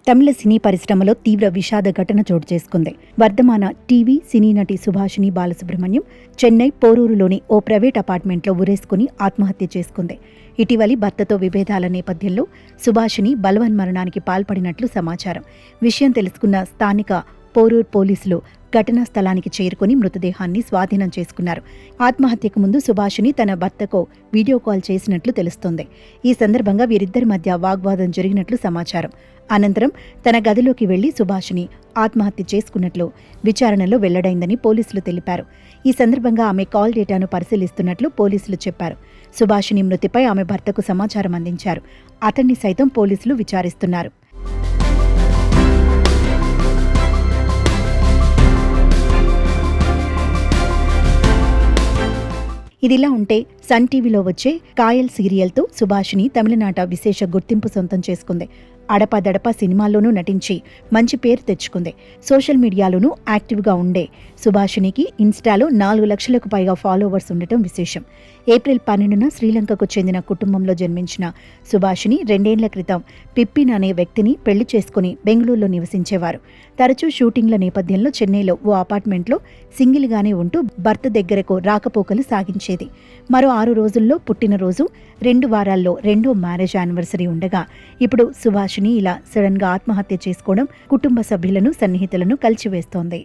తమిళ సినీ పరిశ్రమలో తీవ్ర విషాద ఘటన చోటు చేసుకుంది. వర్ధమాన టీవీ సినీ నటి సుభాషిణి బాలసుబ్రహ్మణ్యం చెన్నై పోరూరులోని ఓ ప్రైవేట్ అపార్ట్మెంట్లో ఉరేసుకుని ఆత్మహత్య చేసుకుంది. ఇటీవలి భర్తతో విభేదాల నేపథ్యంలో సుభాషిణి బలవన్మరణానికి పాల్పడినట్లు సమాచారం. విషయం తెలుసుకున్న స్థానిక పోరూరు పోలీసులు ఘటనా స్థలానికి చేరుకుని మృతదేహాన్ని స్వాధీనం చేసుకున్నారు. ఆత్మహత్యకు ముందు సుభాషిణి తన భర్తకు వీడియో కాల్ చేసినట్లు తెలుస్తోంది. ఈ సందర్భంగా వీరిద్దరి మధ్య వాగ్వాదం జరిగినట్లు సమాచారం. అనంతరం తన గదిలోకి వెళ్లి సుభాషిణి ఆత్మహత్య చేసుకున్నట్లు విచారణలో వెల్లడైందని పోలీసులు తెలిపారు. ఈ సందర్భంగా ఆమె కాల్ డేటాను పరిశీలిస్తున్నట్లు పోలీసులు చెప్పారు. సుభాషిని మృతిపై ఆమె భర్తకు సమాచారం అందించారు. అతన్ని సైతం పోలీసులు విచారిస్తున్నారు. ఇదిలా ఉంటే సన్ టీవీలో వచ్చే కాయల్ సీరియల్తో సుభాషిని తమిళనాట విశేష గుర్తింపు సొంతం చేసుకుంది. అడపాదడపా సినిమాల్లోనూ నటించి మంచి పేరు తెచ్చుకుంది. సోషల్ మీడియాలోనూ యాక్టివ్గా ఉండే సుభాషినికి ఇన్స్టాలో 4 లక్షలకు పైగా ఫాలోవర్స్ ఉండటం విశేషం. ఏప్రిల్ 12న శ్రీలంకకు చెందిన కుటుంబంలో జన్మించిన సుభాషిని 2 ఏళ్ల క్రితం పిప్పిన్ అనే వ్యక్తిని పెళ్లి చేసుకుని బెంగళూరులో నివసించేవారు. తరచూ షూటింగ్ల నేపథ్యంలో చెన్నైలో ఓ అపార్ట్మెంట్లో సింగిల్గానే ఉంటూ భర్త దగ్గరకు రాకపోకలు సాగించేది. మరో 6 రోజుల్లో పుట్టినరోజు, 2 వారాల్లో రెండో మ్యారేజ్ యానివర్సరీ ఉండగా ఇప్పుడు సుభాషిని ఇలా సడన్గా ఆత్మహత్య చేసుకోవడం కుటుంబ సభ్యులను, సన్నిహితులను కలిచివేస్తోంది.